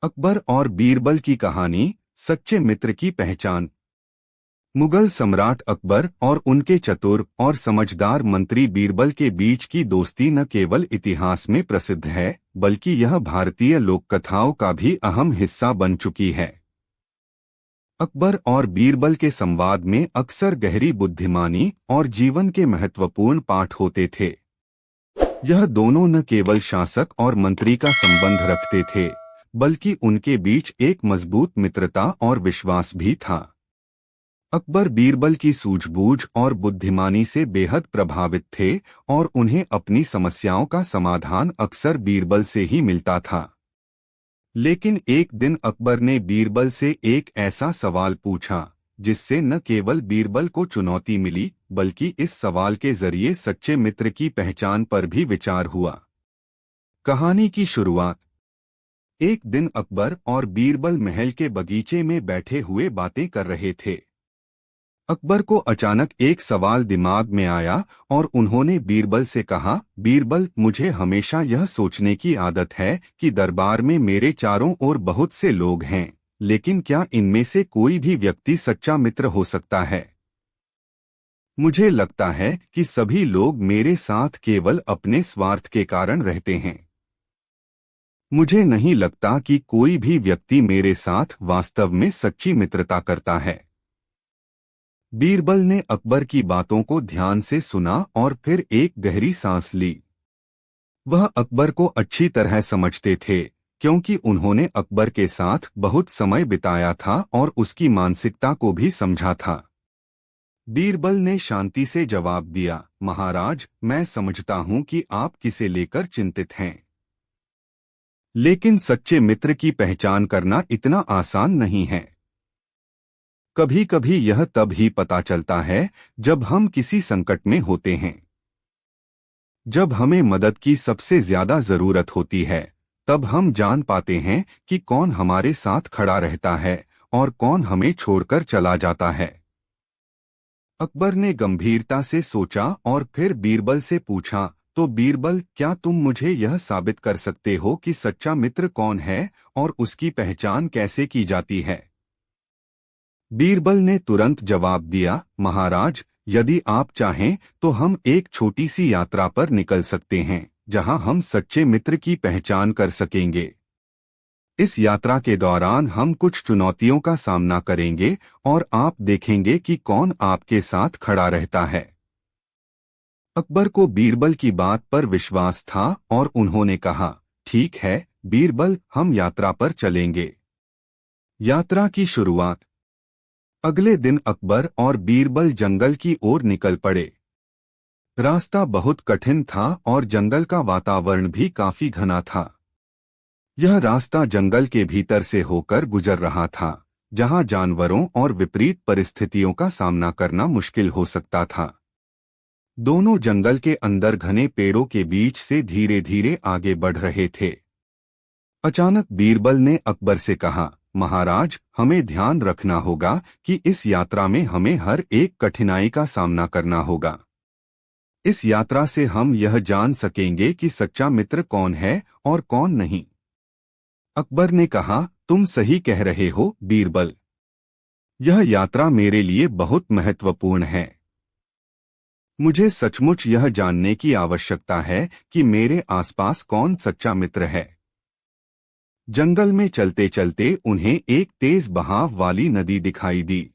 अकबर और बीरबल की कहानी, सच्चे मित्र की पहचान। मुगल सम्राट अकबर और उनके चतुर और समझदार मंत्री बीरबल के बीच की दोस्ती न केवल इतिहास में प्रसिद्ध है, बल्कि यह भारतीय लोककथाओं का भी अहम हिस्सा बन चुकी है। अकबर और बीरबल के संवाद में अक्सर गहरी बुद्धिमानी और जीवन के महत्वपूर्ण पाठ होते थे। यह दोनों न केवल शासक और मंत्री का संबंध रखते थे, बल्कि उनके बीच एक मजबूत मित्रता और विश्वास भी था। अकबर बीरबल की सूझबूझ और बुद्धिमानी से बेहद प्रभावित थे और उन्हें अपनी समस्याओं का समाधान अक्सर बीरबल से ही मिलता था। लेकिन एक दिन अकबर ने बीरबल से एक ऐसा सवाल पूछा जिससे न केवल बीरबल को चुनौती मिली, बल्कि इस सवाल के जरिए सच्चे मित्र की पहचान पर भी विचार हुआ। कहानी की शुरुआत। एक दिन अकबर और बीरबल महल के बगीचे में बैठे हुए बातें कर रहे थे। अकबर को अचानक एक सवाल दिमाग में आया और उन्होंने बीरबल से कहा, बीरबल, मुझे हमेशा यह सोचने की आदत है कि दरबार में मेरे चारों ओर बहुत से लोग हैं, लेकिन क्या इनमें से कोई भी व्यक्ति सच्चा मित्र हो सकता है? मुझे लगता है कि सभी लोग मेरे साथ केवल अपने स्वार्थ के कारण रहते हैं। मुझे नहीं लगता कि कोई भी व्यक्ति मेरे साथ वास्तव में सच्ची मित्रता करता है। बीरबल ने अकबर की बातों को ध्यान से सुना और फिर एक गहरी सांस ली। वह अकबर को अच्छी तरह समझते थे, क्योंकि उन्होंने अकबर के साथ बहुत समय बिताया था और उसकी मानसिकता को भी समझा था। बीरबल ने शांति से जवाब दिया, महाराज, मैं समझता हूं कि आप किसे लेकर चिंतित हैं, लेकिन सच्चे मित्र की पहचान करना इतना आसान नहीं है। कभी कभी यह तब ही पता चलता है जब हम किसी संकट में होते हैं। जब हमें मदद की सबसे ज्यादा जरूरत होती है, तब हम जान पाते हैं कि कौन हमारे साथ खड़ा रहता है और कौन हमें छोड़कर चला जाता है। अकबर ने गंभीरता से सोचा और फिर बीरबल से पूछा, तो बीरबल, क्या तुम मुझे यह साबित कर सकते हो कि सच्चा मित्र कौन है और उसकी पहचान कैसे की जाती है? बीरबल ने तुरंत जवाब दिया, महाराज, यदि आप चाहें तो हम एक छोटी सी यात्रा पर निकल सकते हैं, जहां हम सच्चे मित्र की पहचान कर सकेंगे। इस यात्रा के दौरान हम कुछ चुनौतियों का सामना करेंगे और आप देखेंगे कि कौन आपके साथ खड़ा रहता है। अकबर को बीरबल की बात पर विश्वास था और उन्होंने कहा, ठीक है बीरबल, हम यात्रा पर चलेंगे। यात्रा की शुरुआत। अगले दिन अकबर और बीरबल जंगल की ओर निकल पड़े। रास्ता बहुत कठिन था और जंगल का वातावरण भी काफी घना था। यह रास्ता जंगल के भीतर से होकर गुजर रहा था, जहां जानवरों और विपरीत परिस्थितियों का सामना करना मुश्किल हो सकता था। दोनों जंगल के अंदर घने पेड़ों के बीच से धीरे धीरे आगे बढ़ रहे थे। अचानक बीरबल ने अकबर से कहा, महाराज, हमें ध्यान रखना होगा कि इस यात्रा में हमें हर एक कठिनाई का सामना करना होगा। इस यात्रा से हम यह जान सकेंगे कि सच्चा मित्र कौन है और कौन नहीं। अकबर ने कहा, तुम सही कह रहे हो बीरबल, यह यात्रा मेरे लिए बहुत महत्वपूर्ण है। मुझे सचमुच यह जानने की आवश्यकता है कि मेरे आसपास कौन सच्चा मित्र है। जंगल में चलते चलते उन्हें एक तेज बहाव वाली नदी दिखाई दी।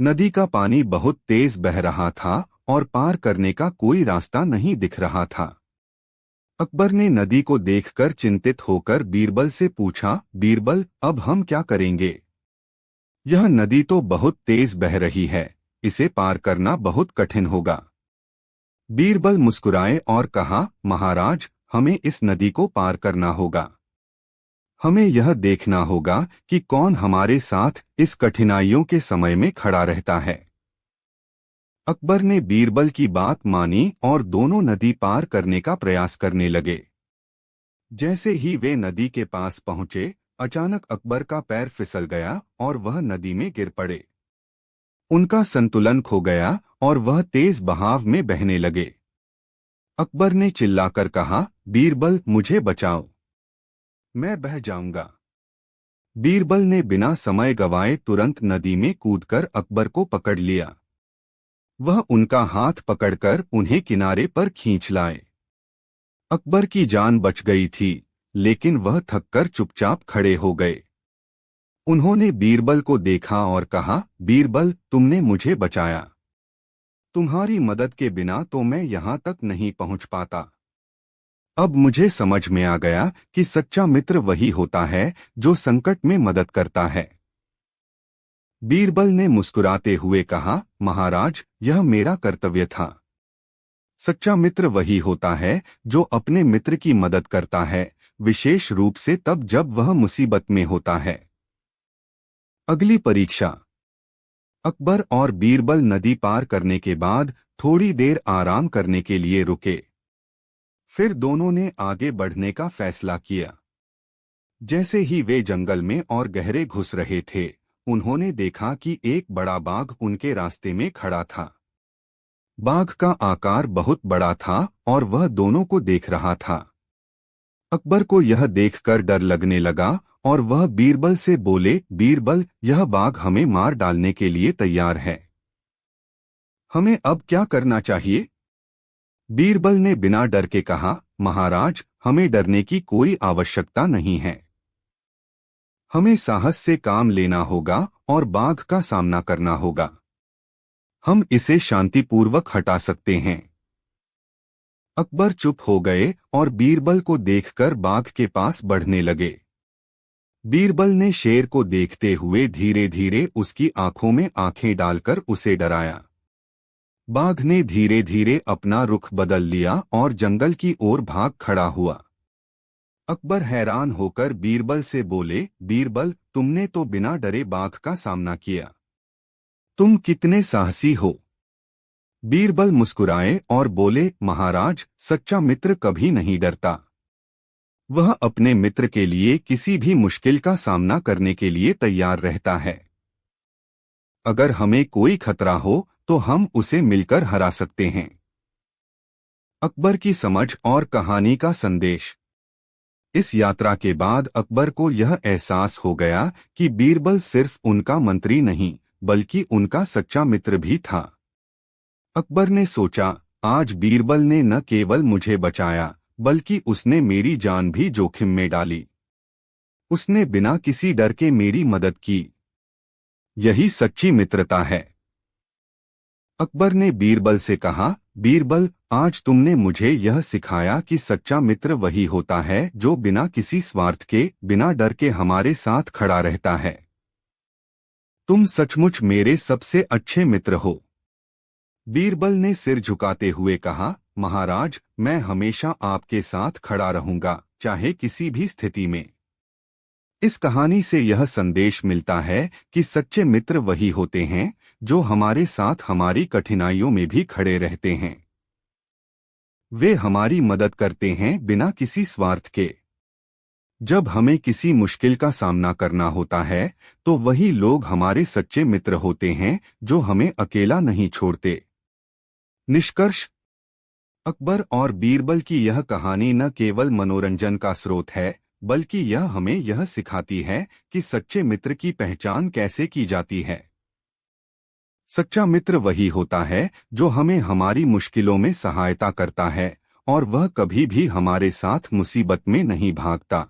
नदी का पानी बहुत तेज बह रहा था और पार करने का कोई रास्ता नहीं दिख रहा था। अकबर ने नदी को देखकर चिंतित होकर बीरबल से पूछा, बीरबल, अब हम क्या करेंगे? यह नदी तो बहुत तेज बह रही है, इसे पार करना बहुत कठिन होगा। बीरबल मुस्कुराए और कहा, महाराज, हमें इस नदी को पार करना होगा। हमें यह देखना होगा कि कौन हमारे साथ इस कठिनाइयों के समय में खड़ा रहता है। अकबर ने बीरबल की बात मानी और दोनों नदी पार करने का प्रयास करने लगे। जैसे ही वे नदी के पास पहुंचे, अचानक अकबर का पैर फिसल गया और वह नदी में गिर पड़े। उनका संतुलन खो गया और वह तेज बहाव में बहने लगे। अकबर ने चिल्लाकर कहा, बीरबल, मुझे बचाओ, मैं बह जाऊंगा। बीरबल ने बिना समय गवाए तुरंत नदी में कूदकर अकबर को पकड़ लिया। वह उनका हाथ पकड़कर उन्हें किनारे पर खींच लाए। अकबर की जान बच गई थी, लेकिन वह थककर चुपचाप खड़े हो गए। उन्होंने बीरबल को देखा और कहा, बीरबल, तुमने मुझे बचाया। तुम्हारी मदद के बिना तो मैं यहां तक नहीं पहुंच पाता। अब मुझे समझ में आ गया कि सच्चा मित्र वही होता है जो संकट में मदद करता है। बीरबल ने मुस्कुराते हुए कहा, महाराज, यह मेरा कर्तव्य था। सच्चा मित्र वही होता है जो अपने मित्र की मदद करता है, विशेष रूप से तब जब वह मुसीबत में होता है। अगली परीक्षा। अकबर और बीरबल नदी पार करने के बाद थोड़ी देर आराम करने के लिए रुके। फिर दोनों ने आगे बढ़ने का फैसला किया। जैसे ही वे जंगल में और गहरे घुस रहे थे, उन्होंने देखा कि एक बड़ा बाघ उनके रास्ते में खड़ा था। बाघ का आकार बहुत बड़ा था और वह दोनों को देख रहा था। अकबर को यह देखकर डर लगने लगा और वह बीरबल से बोले, बीरबल, यह बाघ हमें मार डालने के लिए तैयार है। हमें अब क्या करना चाहिए? बीरबल ने बिना डर के कहा, महाराज, हमें डरने की कोई आवश्यकता नहीं है। हमें साहस से काम लेना होगा और बाघ का सामना करना होगा। हम इसे शांतिपूर्वक हटा सकते हैं। अकबर चुप हो गए और बीरबल को देखकर बाघ के पास बढ़ने लगे। बीरबल ने शेर को देखते हुए धीरे धीरे उसकी आंखों में आंखें डालकर उसे डराया। बाघ ने धीरे धीरे अपना रुख बदल लिया और जंगल की ओर भाग खड़ा हुआ। अकबर हैरान होकर बीरबल से बोले, बीरबल, तुमने तो बिना डरे बाघ का सामना किया। तुम कितने साहसी हो। बीरबल मुस्कुराए और बोले, महाराज, सच्चा मित्र कभी नहीं डरता। वह अपने मित्र के लिए किसी भी मुश्किल का सामना करने के लिए तैयार रहता है। अगर हमें कोई खतरा हो तो हम उसे मिलकर हरा सकते हैं। अकबर की समझ और कहानी का संदेश। इस यात्रा के बाद अकबर को यह एहसास हो गया कि बीरबल सिर्फ उनका मंत्री नहीं, बल्कि उनका सच्चा मित्र भी था। अकबर ने सोचा, आज बीरबल ने न केवल मुझे बचाया, बल्कि उसने मेरी जान भी जोखिम में डाली। उसने बिना किसी डर के मेरी मदद की। यही सच्ची मित्रता है। अकबर ने बीरबल से कहा, बीरबल, आज तुमने मुझे यह सिखाया कि सच्चा मित्र वही होता है जो बिना किसी स्वार्थ के, बिना डर के हमारे साथ खड़ा रहता है। तुम सचमुच मेरे सबसे अच्छे मित्र हो। बीरबल ने सिर झुकाते हुए कहा, महाराज, मैं हमेशा आपके साथ खड़ा रहूंगा, चाहे किसी भी स्थिति में। इस कहानी से यह संदेश मिलता है कि सच्चे मित्र वही होते हैं जो हमारे साथ हमारी कठिनाइयों में भी खड़े रहते हैं। वे हमारी मदद करते हैं बिना किसी स्वार्थ के। जब हमें किसी मुश्किल का सामना करना होता है, तो वही लोग हमारे सच्चे मित्र होते हैं जो हमें अकेला नहीं छोड़ते। निष्कर्ष। अकबर और बीरबल की यह कहानी न केवल मनोरंजन का स्रोत है, बल्कि यह हमें यह सिखाती है कि सच्चे मित्र की पहचान कैसे की जाती है। सच्चा मित्र वही होता है जो हमें हमारी मुश्किलों में सहायता करता है और वह कभी भी हमारे साथ मुसीबत में नहीं भागता।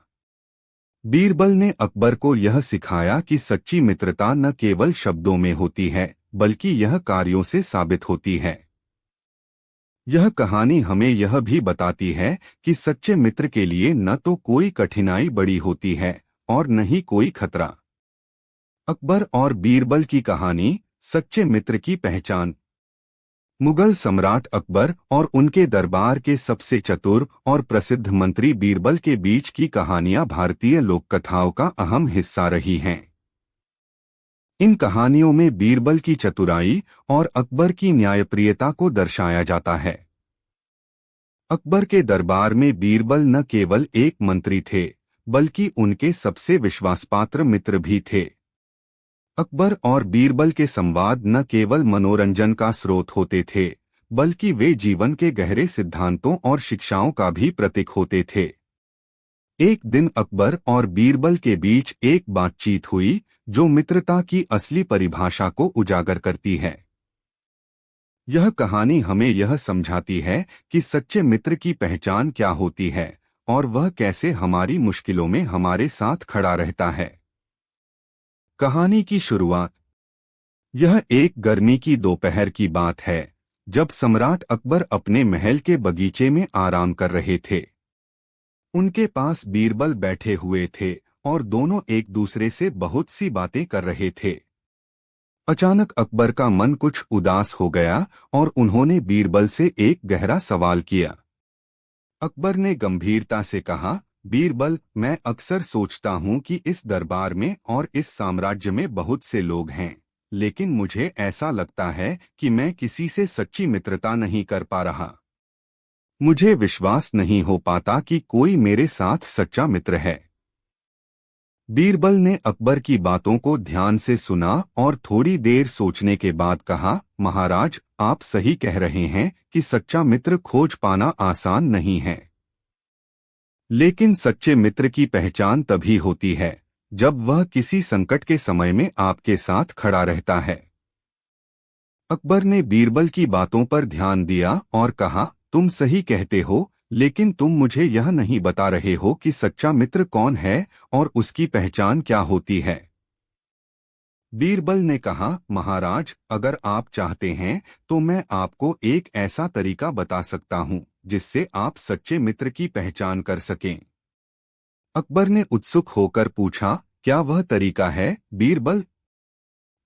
बीरबल ने अकबर को यह सिखाया कि सच्ची मित्रता न केवल शब्दों में होती है, बल्कि यह कार्यों से साबित होती है। यह कहानी हमें यह भी बताती है कि सच्चे मित्र के लिए न तो कोई कठिनाई बड़ी होती है और न ही कोई खतरा। अकबर और बीरबल की कहानी, सच्चे मित्र की पहचान। मुगल सम्राट अकबर और उनके दरबार के सबसे चतुर और प्रसिद्ध मंत्री बीरबल के बीच की कहानियां भारतीय लोककथाओं का अहम हिस्सा रही हैं। इन कहानियों में बीरबल की चतुराई और अकबर की न्यायप्रियता को दर्शाया जाता है। अकबर के दरबार में बीरबल न केवल एक मंत्री थे, बल्कि उनके सबसे विश्वासपात्र मित्र भी थे। अकबर और बीरबल के संवाद न केवल मनोरंजन का स्रोत होते थे, बल्कि वे जीवन के गहरे सिद्धांतों और शिक्षाओं का भी प्रतीक होते थे। एक दिन अकबर और बीरबल के बीच एक बातचीत हुई जो मित्रता की असली परिभाषा को उजागर करती है। यह कहानी हमें यह समझाती है कि सच्चे मित्र की पहचान क्या होती है और वह कैसे हमारी मुश्किलों में हमारे साथ खड़ा रहता है। कहानी की शुरुआत। यह एक गर्मी की दोपहर की बात है जब सम्राट अकबर अपने महल के बगीचे में आराम कर रहे थे। उनके पास बीरबल बैठे हुए थे और दोनों एक दूसरे से बहुत सी बातें कर रहे थे। अचानक अकबर का मन कुछ उदास हो गया और उन्होंने बीरबल से एक गहरा सवाल किया। अकबर ने गंभीरता से कहा, बीरबल, मैं अक्सर सोचता हूं कि इस दरबार में और इस साम्राज्य में बहुत से लोग हैं, लेकिन मुझे ऐसा लगता है कि मैं किसी से सच्ची मित्रता नहीं कर पा रहा। मुझे विश्वास नहीं हो पाता कि कोई मेरे साथ सच्चा मित्र है। बीरबल ने अकबर की बातों को ध्यान से सुना और थोड़ी देर सोचने के बाद कहा, महाराज, आप सही कह रहे हैं कि सच्चा मित्र खोज पाना आसान नहीं है। लेकिन सच्चे मित्र की पहचान तभी होती है जब वह किसी संकट के समय में आपके साथ खड़ा रहता है। अकबर ने बीरबल की बातों पर ध्यान दिया और कहा, तुम सही कहते हो, लेकिन तुम मुझे यह नहीं बता रहे हो कि सच्चा मित्र कौन है और उसकी पहचान क्या होती है। बीरबल ने कहा, महाराज, अगर आप चाहते हैं तो मैं आपको एक ऐसा तरीका बता सकता हूं जिससे आप सच्चे मित्र की पहचान कर सकें। अकबर ने उत्सुक होकर पूछा, क्या वह तरीका है, बीरबल?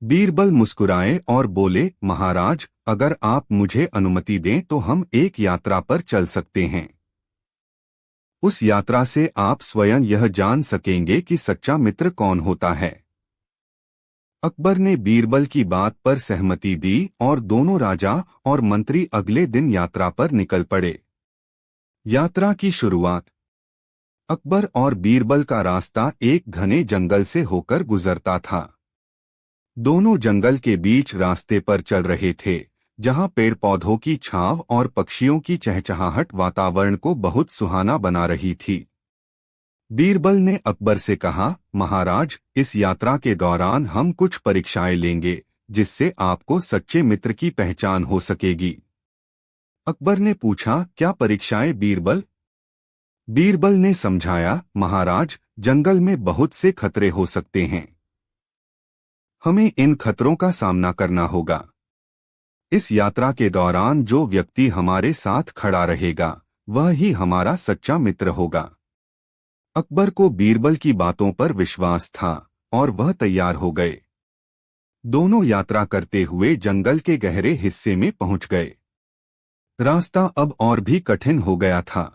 बीरबल मुस्कुराए और बोले, महाराज, अगर आप मुझे अनुमति दें तो हम एक यात्रा पर चल सकते हैं। उस यात्रा से आप स्वयं यह जान सकेंगे कि सच्चा मित्र कौन होता है। अकबर ने बीरबल की बात पर सहमति दी और दोनों राजा और मंत्री अगले दिन यात्रा पर निकल पड़े। यात्रा की शुरुआत। अकबर और बीरबल का रास्ता एक घने जंगल से होकर गुजरता था। दोनों जंगल के बीच रास्ते पर चल रहे थे, जहां पेड़ पौधों की छांव और पक्षियों की चहचहाहट वातावरण को बहुत सुहाना बना रही थी। बीरबल ने अकबर से कहा, महाराज, इस यात्रा के दौरान हम कुछ परीक्षाएं लेंगे जिससे आपको सच्चे मित्र की पहचान हो सकेगी। अकबर ने पूछा, क्या परीक्षाएं, बीरबल? बीरबल ने समझाया, महाराज, जंगल में बहुत से खतरे हो सकते हैं। हमें इन खतरों का सामना करना होगा। इस यात्रा के दौरान जो व्यक्ति हमारे साथ खड़ा रहेगा वह ही हमारा सच्चा मित्र होगा। अकबर को बीरबल की बातों पर विश्वास था और वह तैयार हो गए। दोनों यात्रा करते हुए जंगल के गहरे हिस्से में पहुंच गए। रास्ता अब और भी कठिन हो गया था।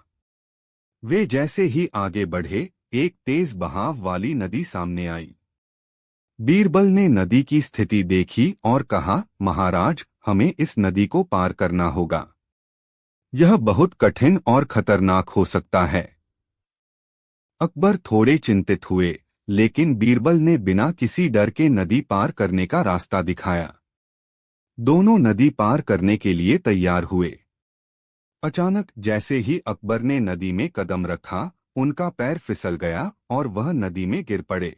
वे जैसे ही आगे बढ़े, एक तेज बहाव वाली नदी सामने आई। बीरबल ने नदी की स्थिति देखी और कहा, महाराज, हमें इस नदी को पार करना होगा। यह बहुत कठिन और खतरनाक हो सकता है। अकबर थोड़े चिंतित हुए, लेकिन बीरबल ने बिना किसी डर के नदी पार करने का रास्ता दिखाया। दोनों नदी पार करने के लिए तैयार हुए। अचानक जैसे ही अकबर ने नदी में कदम रखा, उनका पैर फिसल गया और वह नदी में गिर पड़े।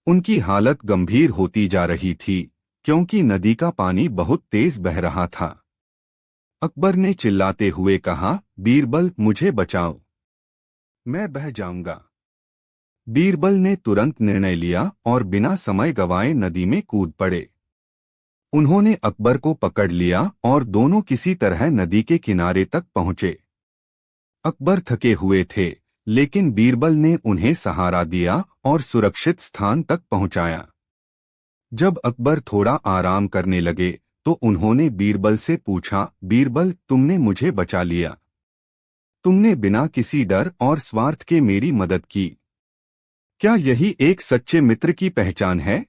उनकी हालत गंभीर होती जा रही थी क्योंकि नदी का पानी बहुत तेज बह रहा था। अकबर ने चिल्लाते हुए कहा, बीरबल, मुझे बचाओ, मैं बह जाऊंगा। बीरबल ने तुरंत निर्णय लिया और बिना समय गंवाए नदी में कूद पड़े। उन्होंने अकबर को पकड़ लिया और दोनों किसी तरह नदी के किनारे तक पहुंचे। अकबर थके हुए थे, लेकिन बीरबल ने उन्हें सहारा दिया और सुरक्षित स्थान तक पहुंचाया। जब अकबर थोड़ा आराम करने लगे तो उन्होंने बीरबल से पूछा, बीरबल, तुमने मुझे बचा लिया। तुमने बिना किसी डर और स्वार्थ के मेरी मदद की। क्या यही एक सच्चे मित्र की पहचान है?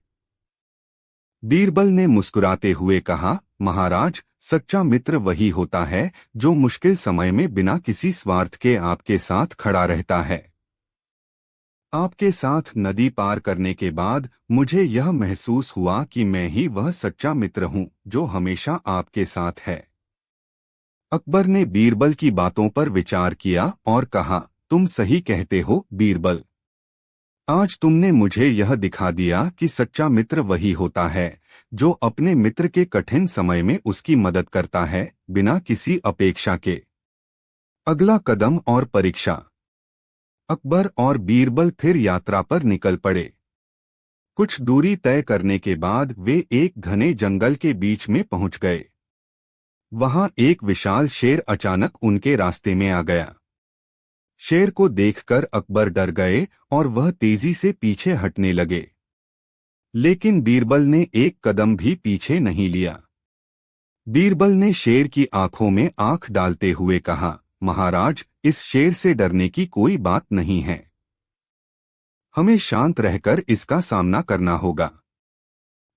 बीरबल ने मुस्कुराते हुए कहा, महाराज, सच्चा मित्र वही होता है जो मुश्किल समय में बिना किसी स्वार्थ के आपके साथ खड़ा रहता है। आपके साथ नदी पार करने के बाद मुझे यह महसूस हुआ कि मैं ही वह सच्चा मित्र हूं जो हमेशा आपके साथ है। अकबर ने बीरबल की बातों पर विचार किया और कहा, तुम सही कहते हो बीरबल। आज तुमने मुझे यह दिखा दिया कि सच्चा मित्र वही होता है जो अपने मित्र के कठिन समय में उसकी मदद करता है, बिना किसी अपेक्षा के। अगला कदम और परीक्षा। अकबर और बीरबल फिर यात्रा पर निकल पड़े। कुछ दूरी तय करने के बाद वे एक घने जंगल के बीच में पहुंच गए। वहां एक विशाल शेर अचानक उनके रास्ते में आ गया। शेर को देखकर अकबर डर गए और वह तेजी से पीछे हटने लगे। लेकिन बीरबल ने एक कदम भी पीछे नहीं लिया। बीरबल ने शेर की आंखों में आंख डालते हुए कहा, महाराज, इस शेर से डरने की कोई बात नहीं है। हमें शांत रहकर इसका सामना करना होगा।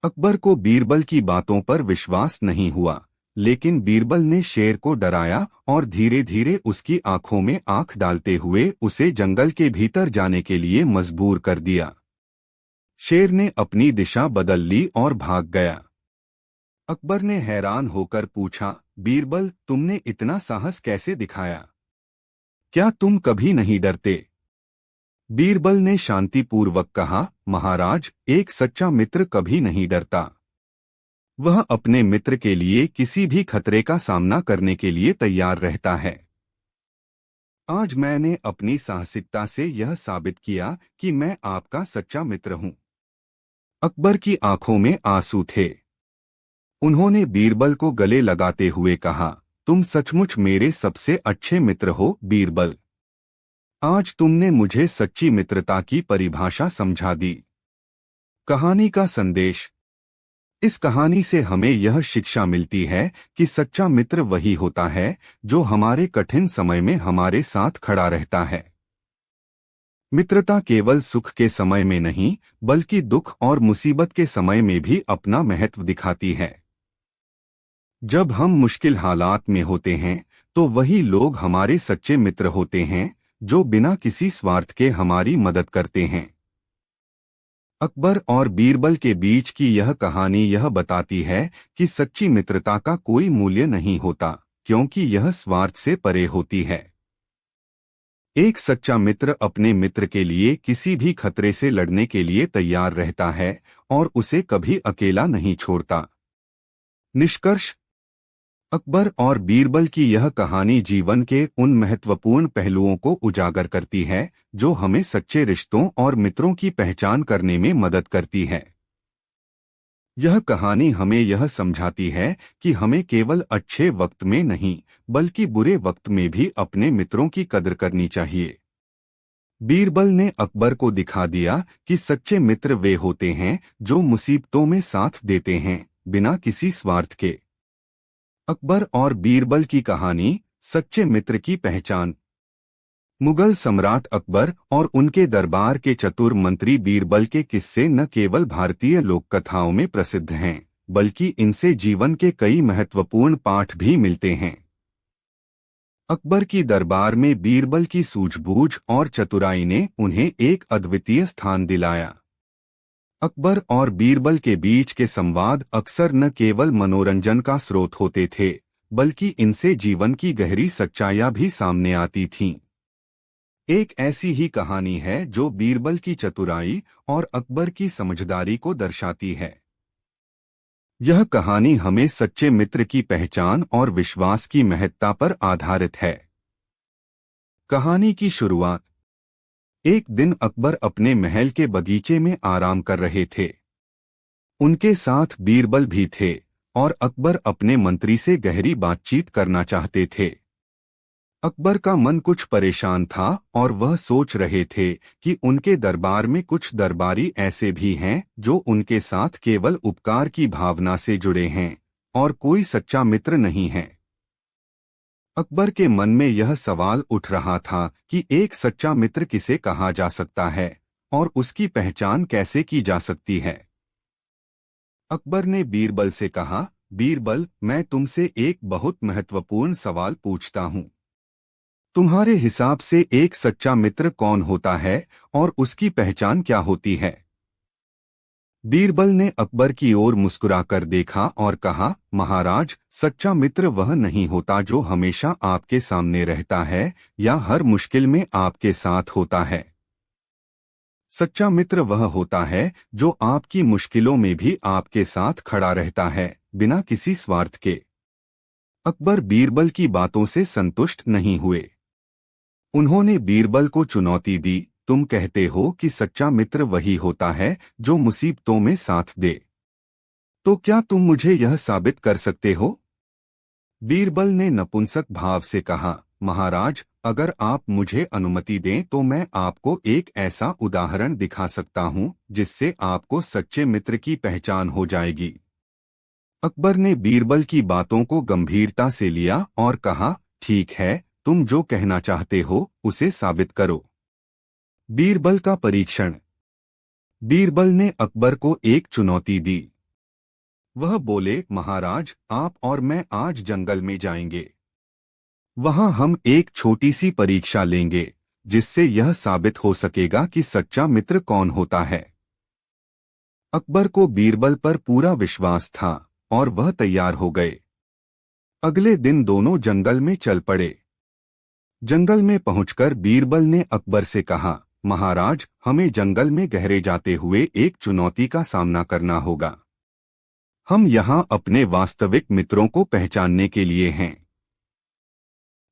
अकबर को बीरबल की बातों पर विश्वास नहीं हुआ, लेकिन बीरबल ने शेर को डराया और धीरे धीरे उसकी आंखों में आंख डालते हुए उसे जंगल के भीतर जाने के लिए मजबूर कर दिया। शेर ने अपनी दिशा बदल ली और भाग गया। अकबर ने हैरान होकर पूछा, बीरबल, तुमने इतना साहस कैसे दिखाया? क्या तुम कभी नहीं डरते? बीरबल ने शांतिपूर्वक कहा, महाराज, एक सच्चा मित्र कभी नहीं डरता। वह अपने मित्र के लिए किसी भी खतरे का सामना करने के लिए तैयार रहता है। आज मैंने अपनी साहसिकता से यह साबित किया कि मैं आपका सच्चा मित्र हूं। अकबर की आंखों में आंसू थे। उन्होंने बीरबल को गले लगाते हुए कहा, तुम सचमुच मेरे सबसे अच्छे मित्र हो बीरबल। आज तुमने मुझे सच्ची मित्रता की परिभाषा समझा दी। कहानी का संदेश। इस कहानी से हमें यह शिक्षा मिलती है कि सच्चा मित्र वही होता है जो हमारे कठिन समय में हमारे साथ खड़ा रहता है। मित्रता केवल सुख के समय में नहीं, बल्कि दुख और मुसीबत के समय में भी अपना महत्व दिखाती है। जब हम मुश्किल हालात में होते हैं, तो वही लोग हमारे सच्चे मित्र होते हैं जो बिना किसी स्वार्थ के हमारी मदद करते हैं। अकबर और बीरबल के बीच की यह कहानी यह बताती है कि सच्ची मित्रता का कोई मूल्य नहीं होता, क्योंकि यह स्वार्थ से परे होती है। एक सच्चा मित्र अपने मित्र के लिए किसी भी खतरे से लड़ने के लिए तैयार रहता है और उसे कभी अकेला नहीं छोड़ता। निष्कर्ष। अकबर और बीरबल की यह कहानी जीवन के उन महत्वपूर्ण पहलुओं को उजागर करती है जो हमें सच्चे रिश्तों और मित्रों की पहचान करने में मदद करती है। यह कहानी हमें यह समझाती है कि हमें केवल अच्छे वक्त में नहीं, बल्कि बुरे वक्त में भी अपने मित्रों की कदर करनी चाहिए। बीरबल ने अकबर को दिखा दिया कि सच्चे मित्र वे होते हैं जो मुसीबतों में साथ देते हैं, बिना किसी स्वार्थ के। अकबर और बीरबल की कहानी, सच्चे मित्र की पहचान। मुगल सम्राट अकबर और उनके दरबार के चतुर मंत्री बीरबल के किस्से न केवल भारतीय लोक कथाओं में प्रसिद्ध हैं, बल्कि इनसे जीवन के कई महत्वपूर्ण पाठ भी मिलते हैं। अकबर की दरबार में बीरबल की सूझबूझ और चतुराई ने उन्हें एक अद्वितीय स्थान दिलाया। अकबर और बीरबल के बीच के संवाद अक्सर न केवल मनोरंजन का स्रोत होते थे, बल्कि इनसे जीवन की गहरी सच्चाइयां भी सामने आती थीं। एक ऐसी ही कहानी है जो बीरबल की चतुराई और अकबर की समझदारी को दर्शाती है। यह कहानी हमें सच्चे मित्र की पहचान और विश्वास की महत्ता पर आधारित है। कहानी की शुरुआत। एक दिन अकबर अपने महल के बगीचे में आराम कर रहे थे। उनके साथ बीरबल भी थे और अकबर अपने मंत्री से गहरी बातचीत करना चाहते थे। अकबर का मन कुछ परेशान था और वह सोच रहे थे कि उनके दरबार में कुछ दरबारी ऐसे भी हैं जो उनके साथ केवल उपकार की भावना से जुड़े हैं और कोई सच्चा मित्र नहीं है। अकबर के मन में यह सवाल उठ रहा था कि एक सच्चा मित्र किसे कहा जा सकता है और उसकी पहचान कैसे की जा सकती है। अकबर ने बीरबल से कहा, बीरबल, मैं तुमसे एक बहुत महत्वपूर्ण सवाल पूछता हूँ। तुम्हारे हिसाब से एक सच्चा मित्र कौन होता है और उसकी पहचान क्या होती है? बीरबल ने अकबर की ओर मुस्कुराकर देखा और कहा, महाराज, सच्चा मित्र वह नहीं होता जो हमेशा आपके सामने रहता है या हर मुश्किल में आपके साथ होता है। सच्चा मित्र वह होता है जो आपकी मुश्किलों में भी आपके साथ खड़ा रहता है, बिना किसी स्वार्थ के। अकबर बीरबल की बातों से संतुष्ट नहीं हुए। उन्होंने बीरबल को चुनौती दी, तुम कहते हो कि सच्चा मित्र वही होता है जो मुसीबतों में साथ दे, तो क्या तुम मुझे यह साबित कर सकते हो? बीरबल ने नपुंसक भाव से कहा, महाराज, अगर आप मुझे अनुमति दें तो मैं आपको एक ऐसा उदाहरण दिखा सकता हूं जिससे आपको सच्चे मित्र की पहचान हो जाएगी। अकबर ने बीरबल की बातों को गंभीरता से लिया और कहा, ठीक है, तुम जो कहना चाहते हो उसे साबित करो। बीरबल का परीक्षण। बीरबल ने अकबर को एक चुनौती दी। वह बोले, महाराज, आप और मैं आज जंगल में जाएंगे। वहां हम एक छोटी सी परीक्षा लेंगे जिससे यह साबित हो सकेगा कि सच्चा मित्र कौन होता है। अकबर को बीरबल पर पूरा विश्वास था और वह तैयार हो गए। अगले दिन दोनों जंगल में चल पड़े। जंगल में पहुंचकर बीरबल ने अकबर से कहा, महाराज, हमें जंगल में गहरे जाते हुए एक चुनौती का सामना करना होगा। हम यहाँ अपने वास्तविक मित्रों को पहचानने के लिए हैं।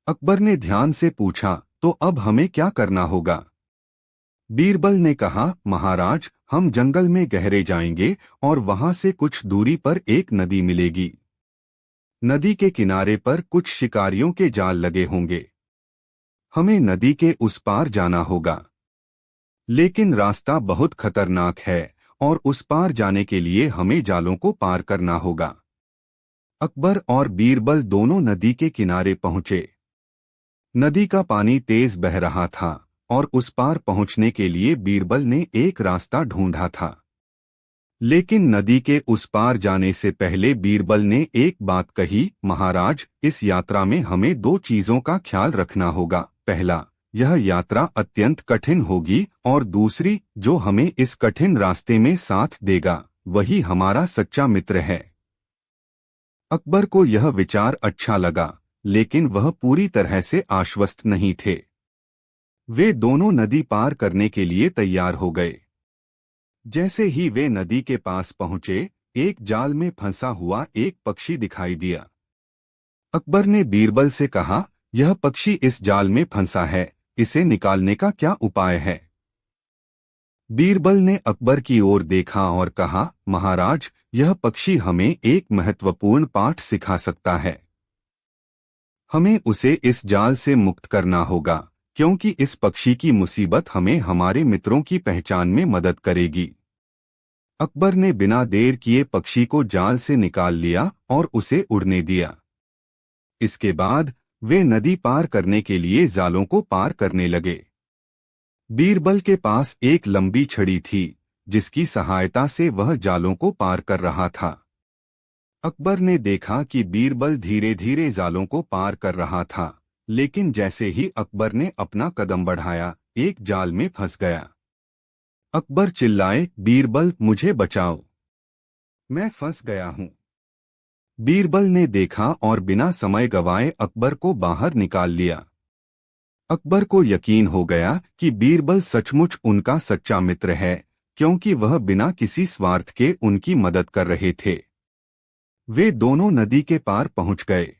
अकबर ने ध्यान से पूछा, तो अब हमें क्या करना होगा? बीरबल ने कहा, महाराज, हम जंगल में गहरे जाएंगे और वहां से कुछ दूरी पर एक नदी मिलेगी। नदी के किनारे पर कुछ शिकारियों के जाल लगे होंगे। हमें नदी के उस पार जाना होगा, लेकिन रास्ता बहुत खतरनाक है और उस पार जाने के लिए हमें जालों को पार करना होगा। अकबर और बीरबल दोनों नदी के किनारे पहुंचे। नदी का पानी तेज बह रहा था और उस पार पहुंचने के लिए बीरबल ने एक रास्ता ढूंढा था। लेकिन नदी के उस पार जाने से पहले बीरबल ने एक बात कही, महाराज, इस यात्रा में हमें दो चीजों का ख्याल रखना होगा। पहला, यह यात्रा अत्यंत कठिन होगी और दूसरी, जो हमें इस कठिन रास्ते में साथ देगा वही हमारा सच्चा मित्र है। अकबर को यह विचार अच्छा लगा, लेकिन वह पूरी तरह से आश्वस्त नहीं थे। वे दोनों नदी पार करने के लिए तैयार हो गए। जैसे ही वे नदी के पास पहुंचे, एक जाल में फंसा हुआ एक पक्षी दिखाई दिया। अकबर ने बीरबल से कहा, यह पक्षी इस जाल में फंसा है, इसे निकालने का क्या उपाय है? बीरबल ने अकबर की ओर देखा और कहा, महाराज, यह पक्षी हमें एक महत्वपूर्ण पाठ सिखा सकता है। हमें उसे इस जाल से मुक्त करना होगा, क्योंकि इस पक्षी की मुसीबत हमें हमारे मित्रों की पहचान में मदद करेगी। अकबर ने बिना देर किए पक्षी को जाल से निकाल लिया और उसे उड़ने दिया। इसके बाद वे नदी पार करने के लिए जालों को पार करने लगे। बीरबल के पास एक लंबी छड़ी थी, जिसकी सहायता से वह जालों को पार कर रहा था। अकबर ने देखा कि बीरबल धीरे धीरे जालों को पार कर रहा था, लेकिन जैसे ही अकबर ने अपना कदम बढ़ाया, एक जाल में फंस गया। अकबर चिल्लाए, बीरबल, मुझे बचाओ, मैं फंस गया हूं। बीरबल ने देखा और बिना समय गवाए अकबर को बाहर निकाल लिया। अकबर को यकीन हो गया कि बीरबल सचमुच उनका सच्चा मित्र है, क्योंकि वह बिना किसी स्वार्थ के उनकी मदद कर रहे थे। वे दोनों नदी के पार पहुंच गए।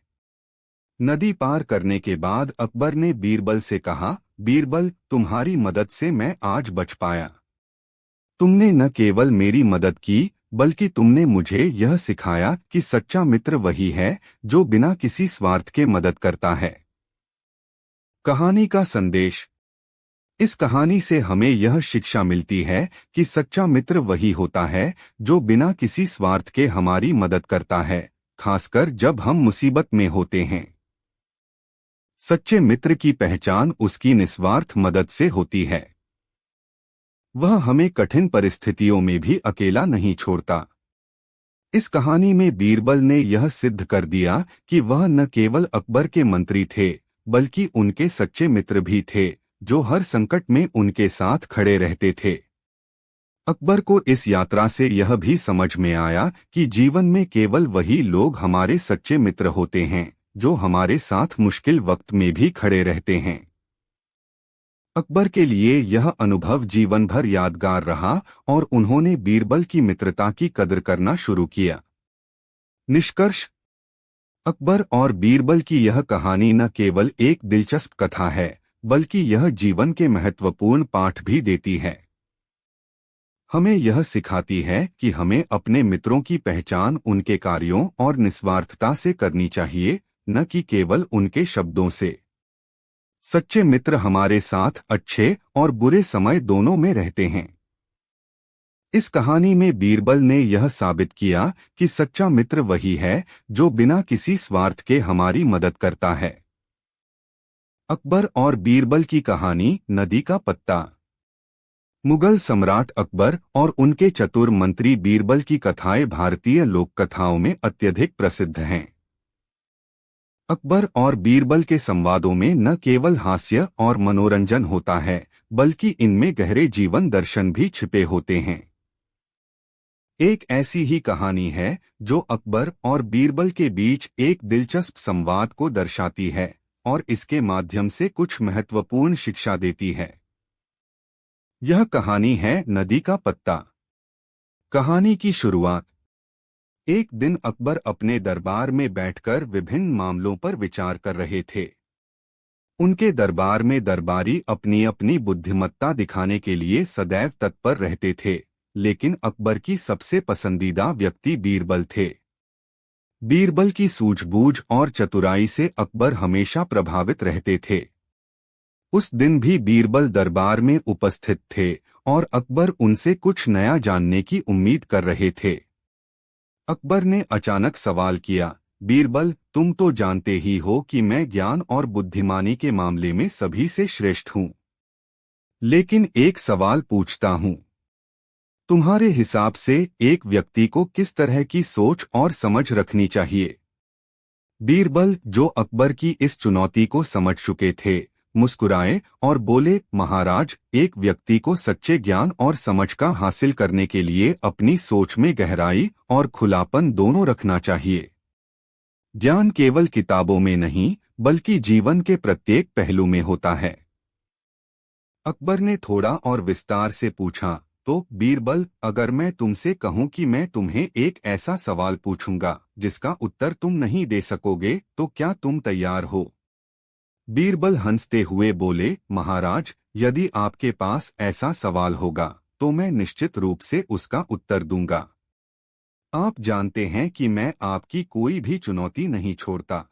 नदी पार करने के बाद अकबर ने बीरबल से कहा, बीरबल, तुम्हारी मदद से मैं आज बच पाया। तुमने न केवल मेरी मदद की, बल्कि तुमने मुझे यह सिखाया कि सच्चा मित्र वही है जो बिना किसी स्वार्थ के मदद करता है। कहानी का संदेश। इस कहानी से हमें यह शिक्षा मिलती है कि सच्चा मित्र वही होता है जो बिना किसी स्वार्थ के हमारी मदद करता है, खासकर जब हम मुसीबत में होते हैं। सच्चे मित्र की पहचान उसकी निस्वार्थ मदद से होती है। वह हमें कठिन परिस्थितियों में भी अकेला नहीं छोड़ता। इस कहानी में बीरबल ने यह सिद्ध कर दिया कि वह न केवल अकबर के मंत्री थे, बल्कि उनके सच्चे मित्र भी थे, जो हर संकट में उनके साथ खड़े रहते थे। अकबर को इस यात्रा से यह भी समझ में आया कि जीवन में केवल वही लोग हमारे सच्चे मित्र होते हैं जो हमारे साथ मुश्किल वक्त में भी खड़े रहते हैं। अकबर के लिए यह अनुभव जीवन भर यादगार रहा और उन्होंने बीरबल की मित्रता की कदर करना शुरू किया। निष्कर्ष, अकबर और बीरबल की यह कहानी न केवल एक दिलचस्प कथा है बल्कि यह जीवन के महत्वपूर्ण पाठ भी देती है। हमें यह सिखाती है कि हमें अपने मित्रों की पहचान उनके कार्यों और निस्वार्थता से करनी चाहिए, न कि केवल उनके शब्दों से। सच्चे मित्र हमारे साथ अच्छे और बुरे समय दोनों में रहते हैं। इस कहानी में बीरबल ने यह साबित किया कि सच्चा मित्र वही है जो बिना किसी स्वार्थ के हमारी मदद करता है। अकबर और बीरबल की कहानी, नदी का पत्ता। मुगल सम्राट अकबर और उनके चतुर मंत्री बीरबल की कथाएं भारतीय लोक कथाओं में अत्यधिक प्रसिद्ध हैं। अकबर और बीरबल के संवादों में न केवल हास्य और मनोरंजन होता है बल्कि इनमें गहरे जीवन दर्शन भी छिपे होते हैं। एक ऐसी ही कहानी है जो अकबर और बीरबल के बीच एक दिलचस्प संवाद को दर्शाती है और इसके माध्यम से कुछ महत्वपूर्ण शिक्षा देती है। यह कहानी है नदी का पत्ता। कहानी की शुरुआत। एक दिन अकबर अपने दरबार में बैठकर विभिन्न मामलों पर विचार कर रहे थे। उनके दरबार में दरबारी अपनी अपनी बुद्धिमत्ता दिखाने के लिए सदैव तत्पर रहते थे, लेकिन अकबर की सबसे पसंदीदा व्यक्ति बीरबल थे। बीरबल की सूझबूझ और चतुराई से अकबर हमेशा प्रभावित रहते थे। उस दिन भी बीरबल दरबार में उपस्थित थे और अकबर उनसे कुछ नया जानने की उम्मीद कर रहे थे। अकबर ने अचानक सवाल किया, बीरबल, तुम तो जानते ही हो कि मैं ज्ञान और बुद्धिमानी के मामले में सभी से श्रेष्ठ हूँ, लेकिन एक सवाल पूछता हूँ, तुम्हारे हिसाब से एक व्यक्ति को किस तरह की सोच और समझ रखनी चाहिए? बीरबल, जो अकबर की इस चुनौती को समझ चुके थे, मुस्कुराए और बोले, महाराज, एक व्यक्ति को सच्चे ज्ञान और समझ का हासिल करने के लिए अपनी सोच में गहराई और खुलापन दोनों रखना चाहिए। ज्ञान केवल किताबों में नहीं बल्कि जीवन के प्रत्येक पहलू में होता है। अकबर ने थोड़ा और विस्तार से पूछा, तो बीरबल, अगर मैं तुमसे कहूं कि मैं तुम्हें एक ऐसा सवाल पूछूंगा जिसका उत्तर तुम नहीं दे सकोगे, तो क्या तुम तैयार हो? बीरबल हंसते हुए बोले, महाराज, यदि आपके पास ऐसा सवाल होगा तो मैं निश्चित रूप से उसका उत्तर दूंगा। आप जानते हैं कि मैं आपकी कोई भी चुनौती नहीं छोड़ता।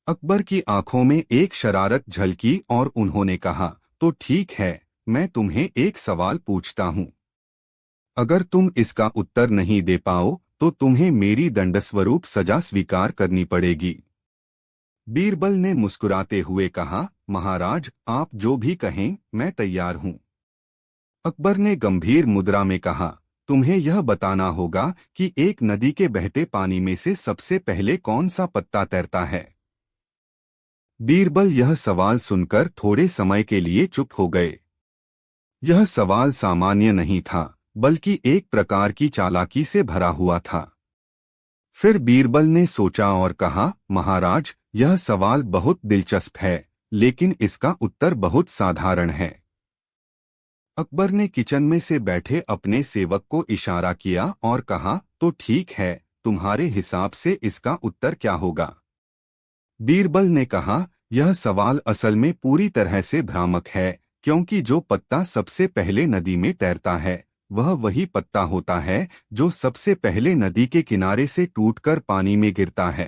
अकबर की आंखों में एक शरारत झलकी और उन्होंने कहा, तो ठीक है, मैं तुम्हें एक सवाल पूछता हूं। अगर तुम इसका उत्तर नहीं दे पाओ तो तुम्हें मेरी दंडस्वरूप सजा स्वीकार करनी पड़ेगी। बीरबल ने मुस्कुराते हुए कहा, महाराज, आप जो भी कहें मैं तैयार हूं। अकबर ने गंभीर मुद्रा में कहा, तुम्हें यह बताना होगा कि एक नदी के बहते पानी में से सबसे पहले कौन सा पत्ता तैरता है। बीरबल यह सवाल सुनकर थोड़े समय के लिए चुप हो गए। यह सवाल सामान्य नहीं था बल्कि एक प्रकार की चालाकी से भरा हुआ था। फिर बीरबल ने सोचा और कहा, महाराज, यह सवाल बहुत दिलचस्प है, लेकिन इसका उत्तर बहुत साधारण है। अकबर ने किचन में से बैठे अपने सेवक को इशारा किया और कहा, तो ठीक है, तुम्हारे हिसाब से इसका उत्तर क्या होगा? बीरबल ने कहा, यह सवाल असल में पूरी तरह से भ्रामक है, क्योंकि जो पत्ता सबसे पहले नदी में तैरता है वह वही पत्ता होता है जो सबसे पहले नदी के किनारे से टूटकर पानी में गिरता है।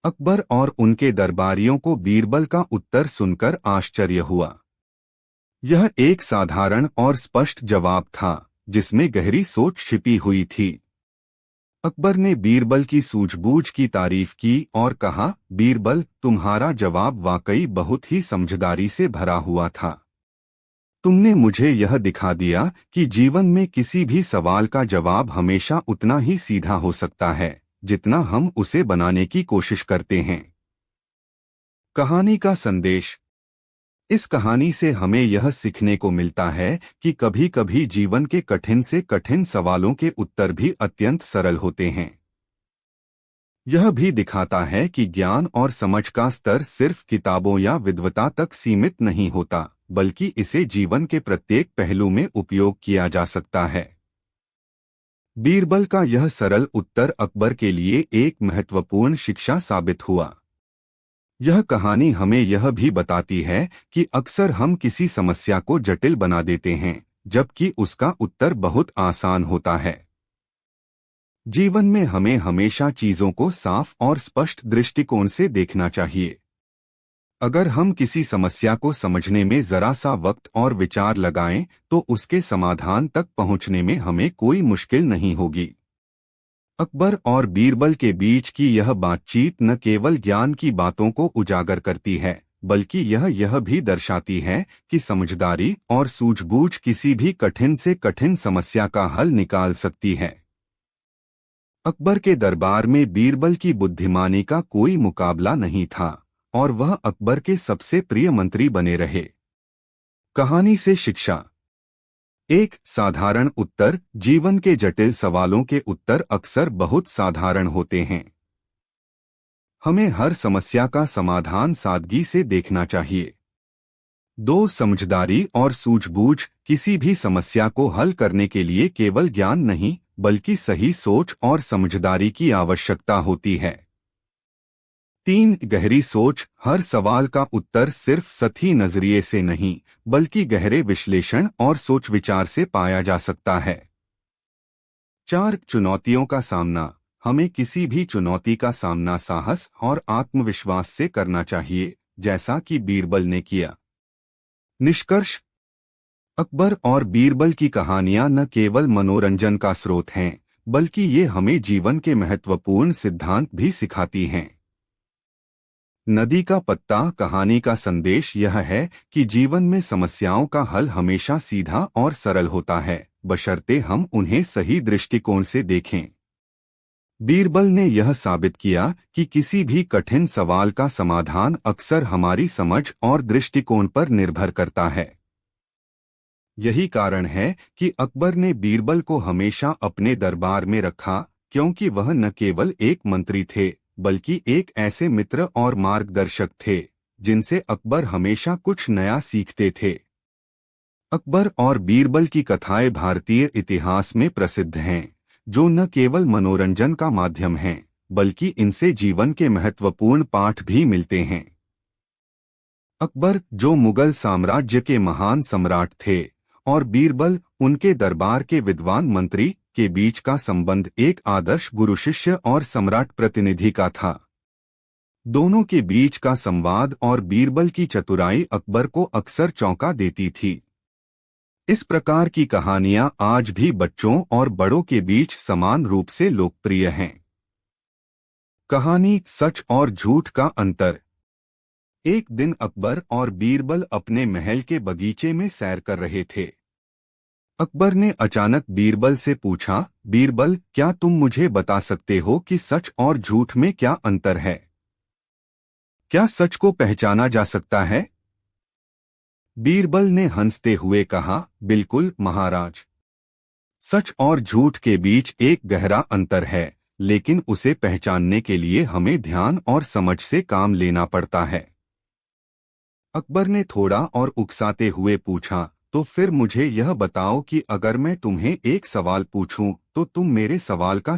अकबर और उनके दरबारियों को बीरबल का उत्तर सुनकर आश्चर्य हुआ। यह एक साधारण और स्पष्ट जवाब था जिसमें गहरी सोच छिपी हुई थी। अकबर ने बीरबल की सूझबूझ की तारीफ की और कहा, बीरबल, तुम्हारा जवाब वाकई बहुत ही समझदारी से भरा हुआ था। तुमने मुझे यह दिखा दिया कि जीवन में किसी भी सवाल का जवाब हमेशा उतना ही सीधा हो सकता है जितना हम उसे बनाने की कोशिश करते हैं। कहानी का संदेश। इस कहानी से हमें यह सीखने को मिलता है कि कभी कभी जीवन के कठिन से कठिन सवालों के उत्तर भी अत्यंत सरल होते हैं। यह भी दिखाता है कि ज्ञान और समझ का स्तर सिर्फ किताबों या विद्वता तक सीमित नहीं होता, बल्कि इसे जीवन के प्रत्येक पहलू में उपयोग किया जा सकता है। बीरबल का यह सरल उत्तर अकबर के लिए एक महत्वपूर्ण शिक्षा साबित हुआ। यह कहानी हमें यह भी बताती है कि अक्सर हम किसी समस्या को जटिल बना देते हैं, जबकि उसका उत्तर बहुत आसान होता है। जीवन में हमें हमेशा चीजों को साफ और स्पष्ट दृष्टिकोण से देखना चाहिए। अगर हम किसी समस्या को समझने में जरा सा वक्त और विचार लगाएं, तो उसके समाधान तक पहुंचने में हमें कोई मुश्किल नहीं होगी। अकबर और बीरबल के बीच की यह बातचीत न केवल ज्ञान की बातों को उजागर करती है, बल्कि यह भी दर्शाती है कि समझदारी और सूझबूझ किसी भी कठिन से कठिन समस्या का हल निकाल सकती है। अकबर के दरबार में बीरबल की बुद्धिमानी का कोई मुकाबला नहीं था और वह अकबर के सबसे प्रिय मंत्री बने रहे। कहानी से शिक्षा। एक साधारण उत्तर। जीवन के जटिल सवालों के उत्तर अक्सर बहुत साधारण होते हैं। हमें हर समस्या का समाधान सादगी से देखना चाहिए। दो समझदारी और सूझबूझ। किसी भी समस्या को हल करने के लिए केवल ज्ञान नहीं, बल्कि सही सोच और समझदारी की आवश्यकता होती है। तीन गहरी सोच। हर सवाल का उत्तर सिर्फ सतही नजरिए से नहीं, बल्कि गहरे विश्लेषण और सोच विचार से पाया जा सकता है। चार चुनौतियों का सामना। हमें किसी भी चुनौती का सामना साहस और आत्मविश्वास से करना चाहिए, जैसा कि बीरबल ने किया। निष्कर्ष। अकबर और बीरबल की कहानियां न केवल मनोरंजन का स्रोत हैं, बल्कि ये हमें जीवन के महत्वपूर्ण सिद्धांत भी सिखाती हैं। नदी का पत्ता कहानी का संदेश यह है कि जीवन में समस्याओं का हल हमेशा सीधा और सरल होता है, बशर्ते हम उन्हें सही दृष्टिकोण से देखें। बीरबल ने यह साबित किया कि किसी भी कठिन सवाल का समाधान अक्सर हमारी समझ और दृष्टिकोण पर निर्भर करता है। यही कारण है कि अकबर ने बीरबल को हमेशा अपने दरबार में रखा, क्योंकि वह न केवल एक मंत्री थे, बल्कि एक ऐसे मित्र और मार्गदर्शक थे जिनसे अकबर हमेशा कुछ नया सीखते थे। अकबर और बीरबल की कथाएं भारतीय इतिहास में प्रसिद्ध हैं, जो न केवल मनोरंजन का माध्यम हैं, बल्कि इनसे जीवन के महत्वपूर्ण पाठ भी मिलते हैं। अकबर, जो मुगल साम्राज्य के महान सम्राट थे, और बीरबल, उनके दरबार के विद्वान मंत्री, के बीच का संबंध एक आदर्श गुरु शिष्य और सम्राट प्रतिनिधि का था। दोनों के बीच का संवाद और बीरबल की चतुराई अकबर को अक्सर चौंका देती थी। इस प्रकार की कहानियां आज भी बच्चों और बड़ों के बीच समान रूप से लोकप्रिय हैं। कहानी सच और झूठ का अंतर। एक दिन अकबर और बीरबल अपने महल के बगीचे में सैर कर रहे थे। अकबर ने अचानक बीरबल से पूछा, बीरबल, क्या तुम मुझे बता सकते हो कि सच और झूठ में क्या अंतर है? क्या सच को पहचाना जा सकता है? बीरबल ने हंसते हुए कहा, बिल्कुल महाराज। सच और झूठ के बीच एक गहरा अंतर है, लेकिन उसे पहचानने के लिए हमें ध्यान और समझ से काम लेना पड़ता है। अकबर ने थोड़ा और उकसाते हुए पूछा, तो फिर मुझे यह बताओ कि अगर मैं तुम्हें एक सवाल पूछूं, तो तुम मेरे सवाल का